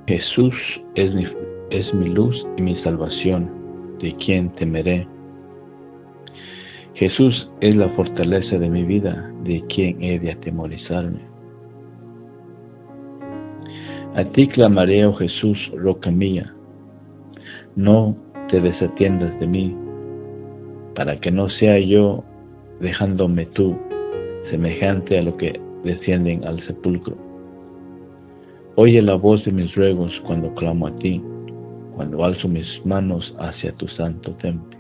Jesús es mi luz y mi salvación, ¿de quién temeré? Jesús es la fortaleza de mi vida, ¿de quién he de atemorizarme? A ti clamaré, oh Jesús, roca mía, no te desatiendas de mí, para que no sea yo, dejándome tú, semejante a lo que descienden al sepulcro. Oye la voz de mis ruegos cuando clamo a ti, cuando alzo mis manos hacia tu santo templo.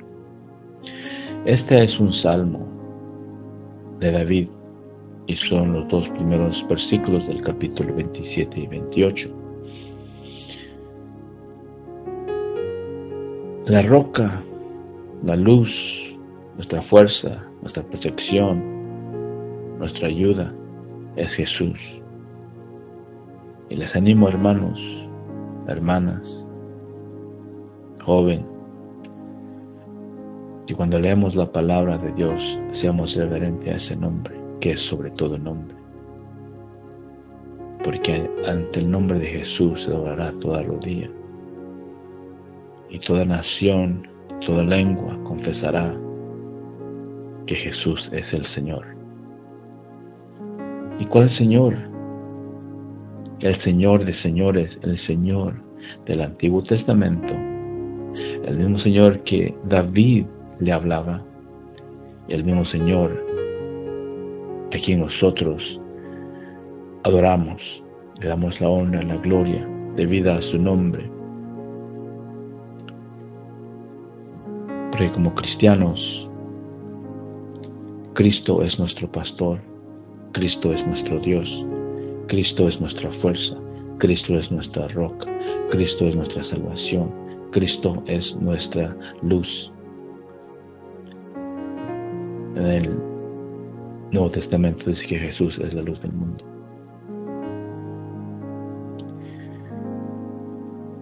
Este es un salmo de David y son los dos primeros versículos del capítulo 27 y 28. La roca, la luz, nuestra fuerza, nuestra protección, nuestra ayuda es Jesús. Y les animo, hermanos, hermanas, joven, que cuando leemos la palabra de Dios seamos reverentes a ese nombre, que es sobre todo nombre. Porque ante el nombre de Jesús se adorará toda rodilla, y toda nación, toda lengua confesará que Jesús es el Señor. ¿Y cuál Señor? El Señor de señores, el Señor del Antiguo Testamento, el mismo Señor que David le hablaba, y el mismo Señor a quien nosotros adoramos, le damos la honra, la gloria debida a su nombre. Porque como cristianos, Cristo es nuestro pastor, Cristo es nuestro Dios, Cristo es nuestra fuerza, Cristo es nuestra roca, Cristo es nuestra salvación, Cristo es nuestra luz. En el Nuevo Testamento dice que Jesús es la luz del mundo.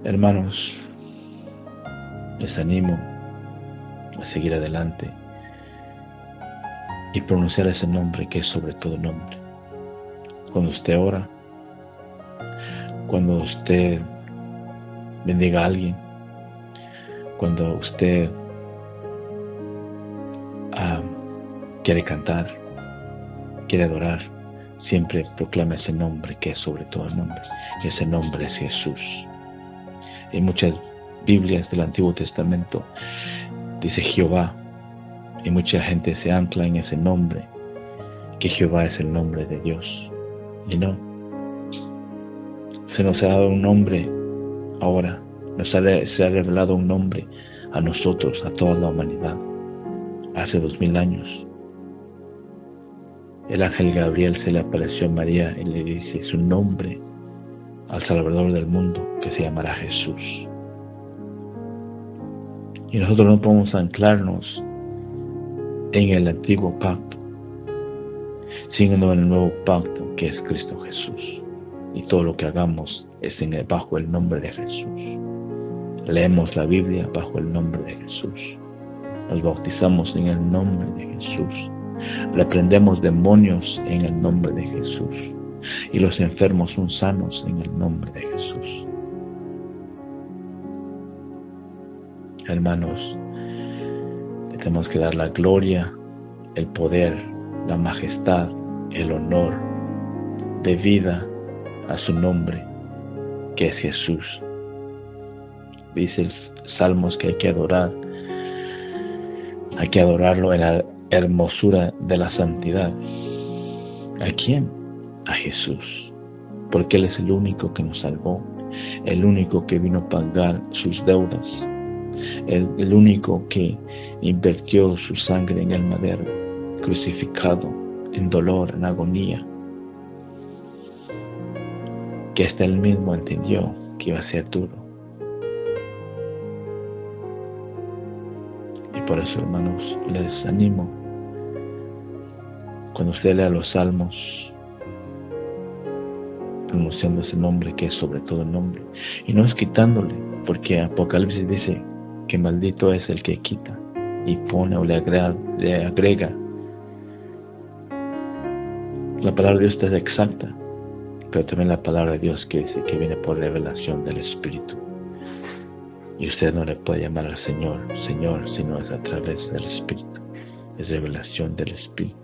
Hermanos, les animo a seguir adelante y pronunciar ese nombre que es sobre todo nombre. Cuando usted ora, cuando usted bendiga a alguien, cuando usted quiere cantar, quiere adorar, siempre proclama ese nombre que es sobre todo nombre, y ese nombre es Jesús. En muchas Biblias del Antiguo Testamento dice Jehová, y mucha gente se ancla en ese nombre, que Jehová es el nombre de Dios. Y no, se nos ha dado un nombre ahora, se ha revelado un nombre a nosotros, a toda la humanidad, hace 2000 años. El ángel Gabriel se le apareció a María y le dice su nombre al Salvador del mundo, que se llamará Jesús. Y nosotros no podemos anclarnos en el antiguo pacto, sino en el nuevo pacto, que es Cristo Jesús. Y todo lo que hagamos es bajo el nombre de Jesús. Leemos la Biblia bajo el nombre de Jesús. Nos bautizamos en el nombre de Jesús. Reprendemos demonios en el nombre de Jesús. Y los enfermos son sanos en el nombre de Jesús. Hermanos, le tenemos que dar la gloria, el poder, la majestad, el honor debida a su nombre, que es Jesús. Dice el Salmos que hay que adorarlo en la hermosura de la santidad. ¿A quién? A Jesús, porque Él es el único que nos salvó, el único que vino a pagar sus deudas, el único que invirtió su sangre en el madero, crucificado, en dolor, en agonía, que hasta Él mismo entendió que iba a ser duro. Y por eso, hermanos, les animo, cuando usted lea los salmos, pronunciando ese nombre que es sobre todo nombre, y no es quitándole, porque Apocalipsis dice que maldito es el que quita y pone o le agrega. La palabra de Dios es exacta. pero también la palabra de Dios que dice que viene por revelación del Espíritu. Y usted no le puede llamar al Señor, Señor, sino es a través del Espíritu. Es revelación del Espíritu.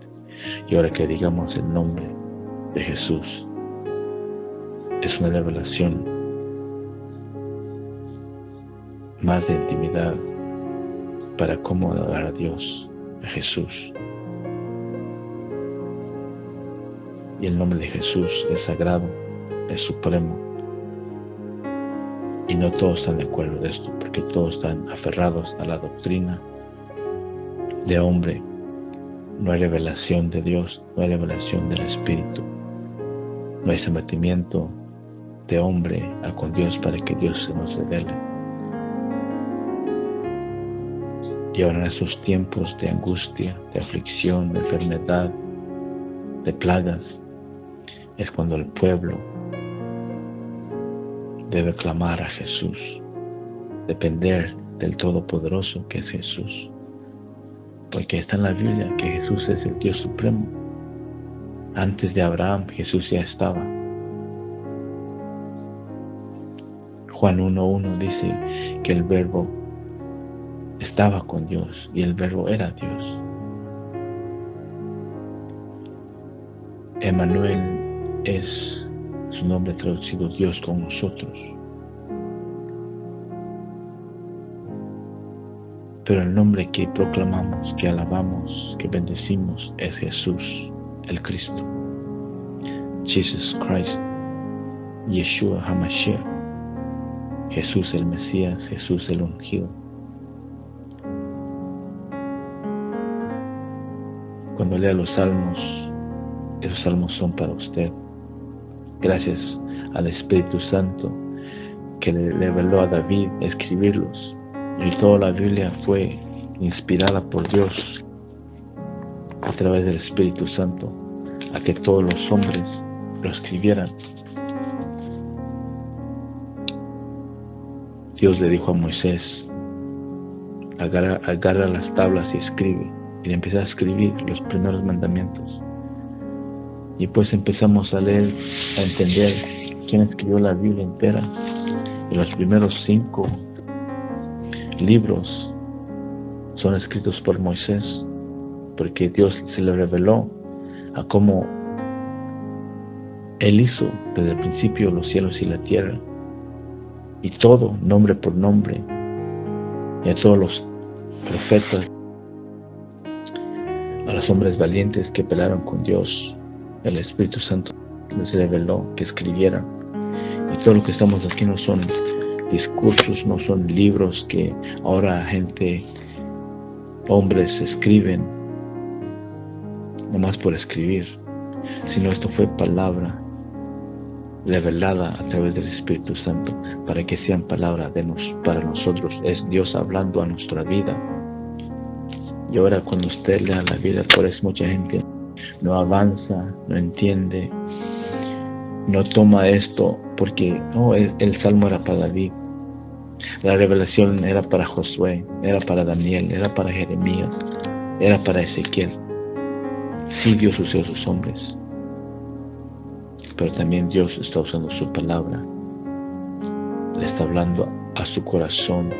Y ahora que digamos el nombre de Jesús, es una revelación más de intimidad para cómo adorar a Dios, a Jesús. Y el nombre de Jesús es sagrado, es supremo. Y no todos están de acuerdo de esto, porque todos están aferrados a la doctrina de hombre. No hay revelación de Dios, no hay revelación del Espíritu. No hay sometimiento de hombre a con Dios para que Dios se nos revele. Y ahora en estos tiempos de angustia, de aflicción, de enfermedad, de plagas, es cuando el pueblo debe clamar a Jesús, depender del Todopoderoso que es Jesús. Porque está en la Biblia que Jesús es el Dios supremo. Antes de Abraham, Jesús ya estaba. Juan 1:1 dice que el Verbo estaba con Dios y el Verbo era Dios. Emmanuel es su nombre traducido, Dios con nosotros. Pero el nombre que proclamamos, que alabamos, que bendecimos es Jesús, el Cristo. Jesus Christ, Yeshua HaMashiach, Jesús el Mesías, Jesús el ungido. Cuando lea los salmos, esos salmos son para usted. Gracias al Espíritu Santo que le reveló a David escribirlos. Y toda la Biblia fue inspirada por Dios a través del Espíritu Santo, a que todos los hombres lo escribieran. Dios le dijo a Moisés, agarra las tablas y escribe. Y le empezó a escribir los primeros mandamientos. Y pues empezamos a leer, a entender quién escribió la Biblia entera. Y los primeros 5 libros son escritos por Moisés, porque Dios se le reveló a cómo Él hizo desde el principio los cielos y la tierra, y todo, nombre por nombre, y a todos los profetas, a los hombres valientes que pelearon con Dios. El Espíritu Santo les reveló que escribieran. Y todo lo que estamos aquí no son discursos, no son libros que ahora gente, hombres escriben nomás por escribir, sino esto fue palabra revelada a través del Espíritu Santo para que sean palabra para nosotros. Es Dios hablando a nuestra vida. Y ahora cuando usted lea la Biblia, por eso mucha gente no avanza, no entiende, no toma esto, porque el salmo era para David, la revelación era para Josué, era para Daniel, era para Jeremías, era para Ezequiel. Sí, Dios usó a sus hombres, pero también Dios está usando su palabra, le está hablando a su corazón,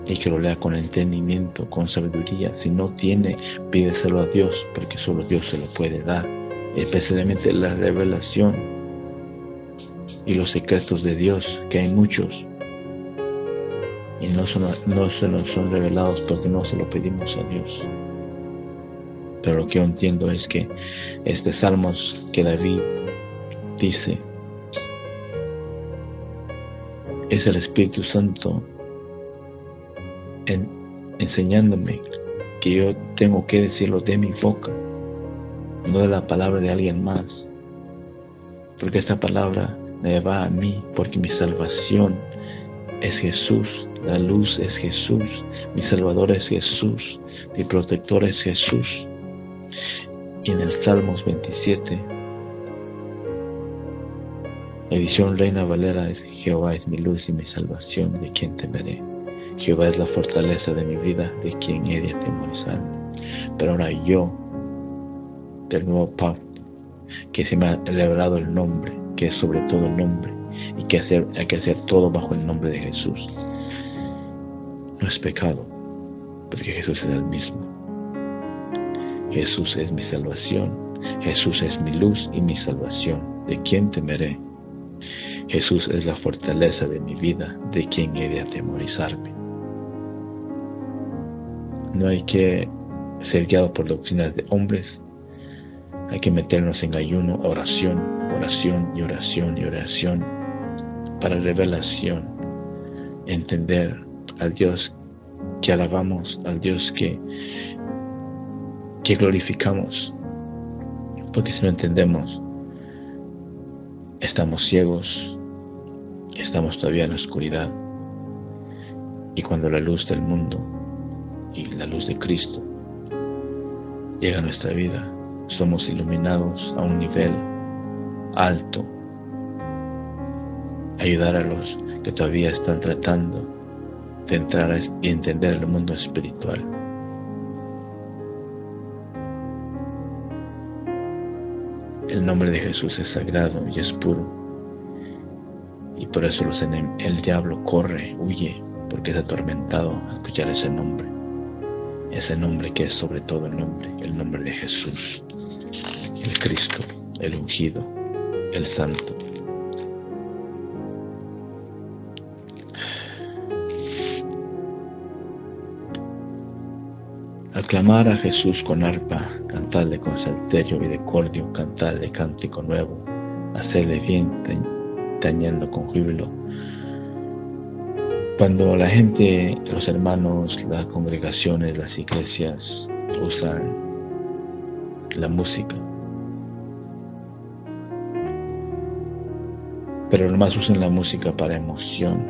y que lo lea con entendimiento, con sabiduría. Si no tiene, pídeselo a Dios, porque solo Dios se lo puede dar, especialmente la revelación y los secretos de Dios, que hay muchos y no se nos son revelados porque no se lo pedimos a Dios. Pero lo que yo entiendo es que este salmos que David dice es el Espíritu Santo enseñándome que yo tengo que decirlo de mi boca, no de la palabra de alguien más, porque esta palabra me va a mí, porque mi salvación es Jesús, la luz es Jesús, mi Salvador es Jesús, mi protector es Jesús. Y en el Salmos 27, edición Reina Valera, es: Jehová es mi luz y mi salvación, ¿de quién temeré? Jehová es la fortaleza de mi vida, ¿de quien he de atemorizarme? Pero ahora yo, del nuevo pacto, que se me ha elevado el nombre, que es sobre todo el nombre, y que hay que hacer todo bajo el nombre de Jesús. No es pecado, porque Jesús es el mismo. Jesús es mi salvación, Jesús es mi luz y mi salvación. ¿De quién temeré? Jesús es la fortaleza de mi vida, ¿de quién he de atemorizarme? No hay que ser guiado por doctrinas de hombres. Hay que meternos en ayuno, oración, oración y oración y oración para revelación, entender al Dios que alabamos, al Dios que glorificamos, porque si no entendemos, estamos ciegos, estamos todavía en la oscuridad, y cuando la luz del mundo y la luz de Cristo llega a nuestra vida, somos iluminados a un nivel alto. Ayudar a los que todavía están tratando de entrar y entender el mundo espiritual. El nombre de Jesús es sagrado y es puro, y por eso el diablo corre, huye, porque es atormentado a escuchar ese nombre que es sobre todo el nombre de Jesús, el Cristo, el ungido, el santo. Aclamar a Jesús con arpa, cantarle con salterio y de cordio, cantarle cántico nuevo, hacerle bien, tañendo con júbilo. Cuando la gente, los hermanos, las congregaciones, las iglesias usan la música, pero nomás usan la música para emoción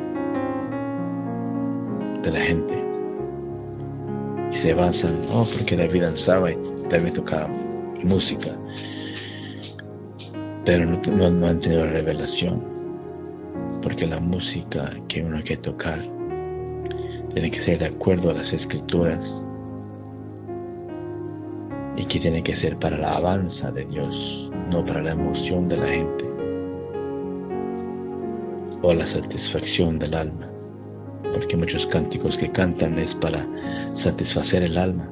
de la gente, y se basan, porque David danzaba y David tocaba música, pero no han tenido revelación. Porque la música que uno hay que tocar tiene que ser de acuerdo a las Escrituras, y que tiene que ser para la alabanza de Dios, no para la emoción de la gente o la satisfacción del alma, porque muchos cánticos que cantan es para satisfacer el alma,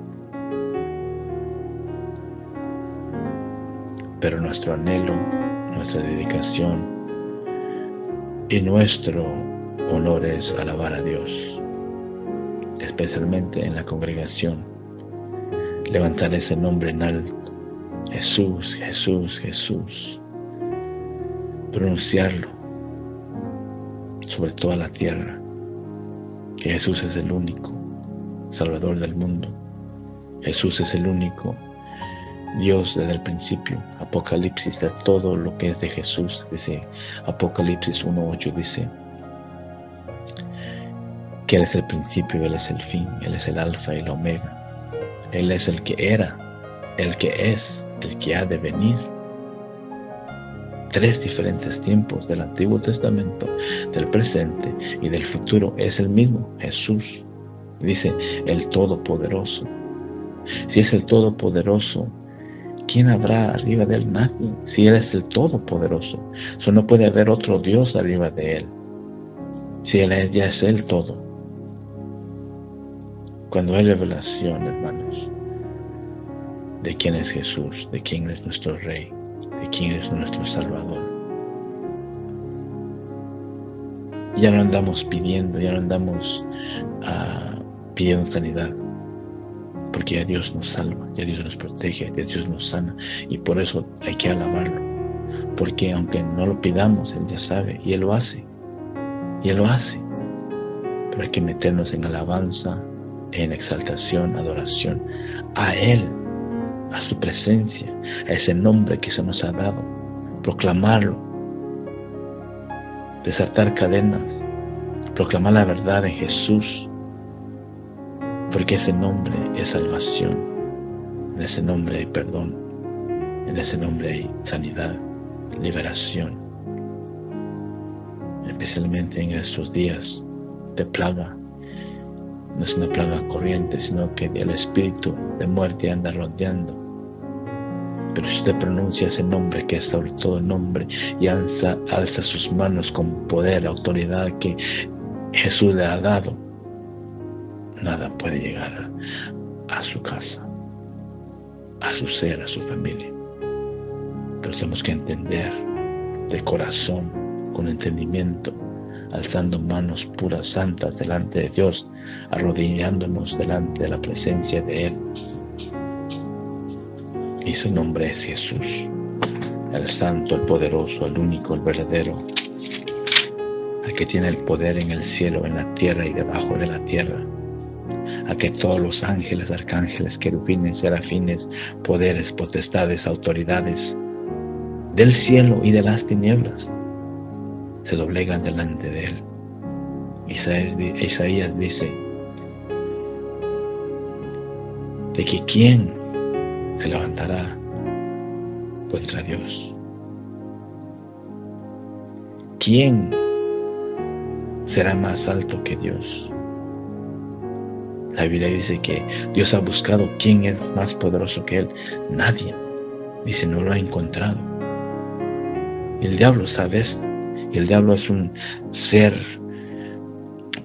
pero nuestro anhelo, nuestra dedicación y nuestro honor es alabar a Dios, especialmente en la congregación, levantar ese nombre en alto, Jesús, Jesús, Jesús, pronunciarlo sobre toda la tierra, que Jesús es el único Salvador del mundo, Jesús es el único Dios desde el principio. Apocalipsis da todo lo que es de Jesús. Dice Apocalipsis 1:8, dice que Él es el principio, Él es el fin, Él es el alfa y el omega. Él es el que era, el que es, el que ha de venir. 3 diferentes tiempos del Antiguo Testamento, del presente y del futuro. Es el mismo Jesús. Dice el Todopoderoso. Si es el Todopoderoso, ¿quién habrá arriba de Él? Nadie. Si Él es el Todopoderoso, no puede haber otro Dios arriba de Él. Si Él ya es el todo. Cuando hay revelación, hermanos, de quién es Jesús, de quién es nuestro Rey, de quién es nuestro Salvador, ya no andamos pidiendo, ya no andamos pidiendo sanidad, porque ya Dios nos salva, ya Dios nos protege, ya Dios nos sana, y por eso hay que alabarlo, porque aunque no lo pidamos, Él ya sabe, y Él lo hace, pero hay que meternos en alabanza, en exaltación, adoración a Él, a su presencia, a ese nombre que se nos ha dado, proclamarlo, desatar cadenas, proclamar la verdad en Jesús, porque ese nombre es salvación, en ese nombre hay perdón, en ese nombre hay sanidad, liberación, especialmente en estos días de plaga. No es una plaga corriente, sino que el espíritu de muerte anda rodeando Pero si usted pronuncia ese nombre que es sobre todo nombre y alza sus manos con poder, autoridad que Jesús le ha dado, nada puede llegar a su casa, a su ser, a su familia. Pero tenemos que entender de corazón, con entendimiento, alzando manos puras, santas delante de Dios, arrodillándonos delante de la presencia de Él. Y su nombre es Jesús, el Santo, el Poderoso, el único, el verdadero, el que tiene el poder en el cielo, en la tierra y debajo de la tierra, a que todos los ángeles, arcángeles, querubines, serafines, poderes, potestades, autoridades del cielo y de las tinieblas se doblegan delante de Él. Isaías dice de que ¿quién se levantará contra Dios? ¿Quién será más alto que Dios? La Biblia dice que Dios ha buscado quién es más poderoso que Él. Nadie. Dice, no lo ha encontrado. Y el diablo sabe esto. Y el diablo es un ser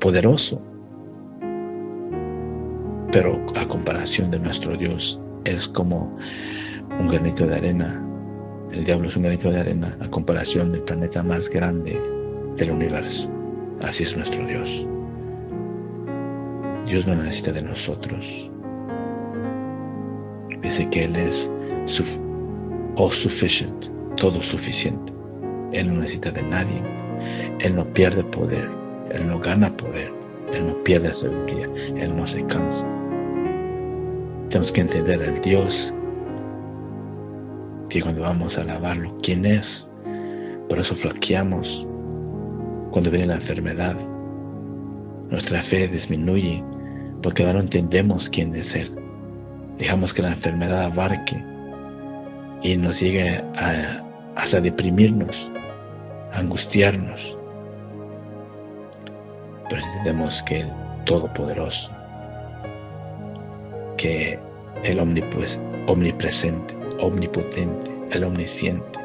poderoso. Pero a comparación de nuestro Dios, es como un granito de arena. El diablo es un granito de arena a comparación del planeta más grande del universo. Así es nuestro Dios. Dios no necesita de nosotros. Dice que Él es all sufficient, todo suficiente. Él no necesita de nadie. Él no pierde poder. Él no gana poder. Él no pierde sabiduría. Él no se cansa. Tenemos que entender al Dios que cuando vamos a alabarlo, ¿quién es? Por eso flaqueamos cuando viene la enfermedad. Nuestra fe disminuye porque ahora no entendemos quién es Él. Dejamos que la enfermedad abarque y nos llegue hasta deprimirnos, a angustiarnos. Pero entendemos que el Todopoderoso, que el omnipresente, omnipotente, el omnisciente,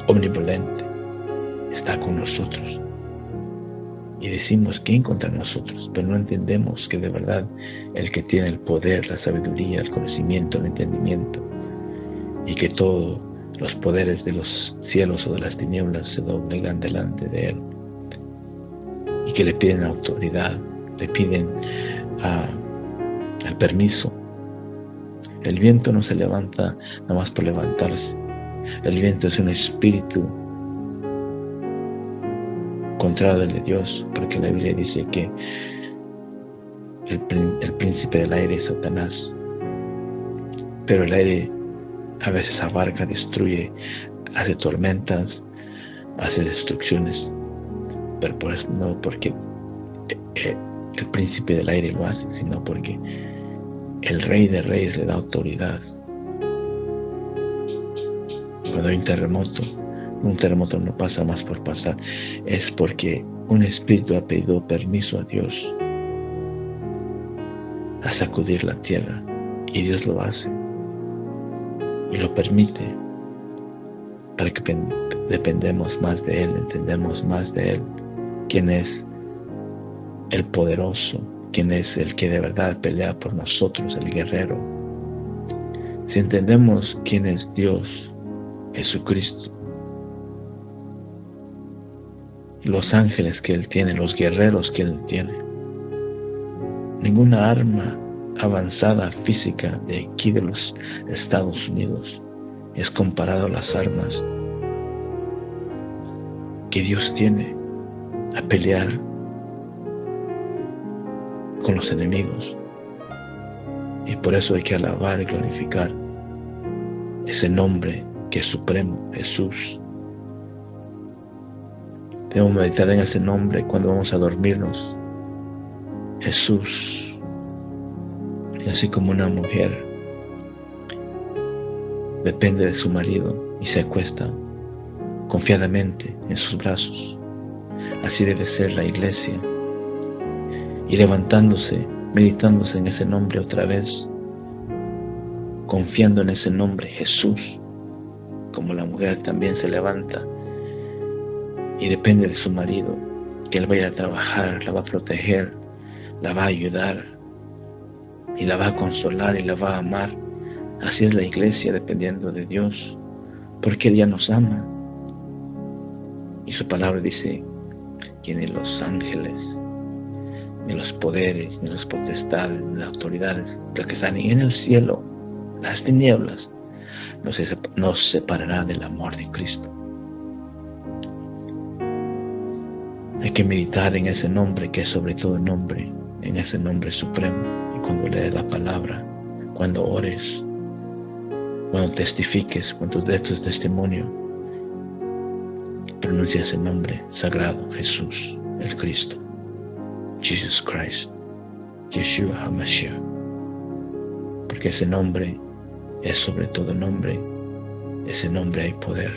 omnivolente, está con nosotros. Y decimos, ¿quién contra nosotros? Pero no entendemos que de verdad el que tiene el poder, la sabiduría, el conocimiento, el entendimiento, y que todos los poderes de los cielos o de las tinieblas se doblegan delante de Él, y que le piden autoridad, le piden el permiso. El viento no se levanta nada más por levantarse. El viento es un espíritu contrario al de Dios, porque la Biblia dice que el príncipe del aire es Satanás. Pero el aire a veces abarca, destruye, hace tormentas, hace destrucciones, pero por eso no porque el príncipe del aire lo hace, sino porque el Rey de Reyes le da autoridad. Cuando hay un terremoto no pasa más por pasar, es porque un espíritu ha pedido permiso a Dios a sacudir la tierra, y Dios lo hace y lo permite para que dependemos más de Él, entendemos más de Él, quién es el poderoso, quién es el que de verdad pelea por nosotros, el guerrero. Si entendemos quién es Dios, Jesucristo, los ángeles que Él tiene, los guerreros que Él tiene, ninguna arma avanzada física de aquí de los Estados Unidos es comparado a las armas que Dios tiene a pelear con los enemigos. Y por eso hay que alabar y glorificar ese nombre que es supremo, Jesús. Debemos meditar en ese nombre cuando vamos a dormirnos. Jesús. Y así como una mujer depende de su marido y se acuesta confiadamente en sus brazos, así debe ser la iglesia. Y levantándose, meditándose en ese nombre otra vez, confiando en ese nombre, Jesús, como la mujer también se levanta y depende de su marido, que él va a ir a trabajar, la va a proteger, la va a ayudar y la va a consolar y la va a amar. Así es la iglesia, dependiendo de Dios, porque Él ya nos ama. Y su palabra dice que ni los ángeles, ni los poderes, ni las potestades, ni las autoridades, los que están en el cielo, las tinieblas, nos separará del amor de Cristo. Hay que meditar en ese nombre que es sobre todo nombre, en ese nombre supremo. Y cuando lees la palabra, cuando ores, cuando testifiques, cuando des tu testimonio, pronuncia ese nombre sagrado, Jesús, el Cristo, Jesus Christ, Yeshua HaMashiach, porque ese nombre es sobre todo nombre, ese nombre hay poder.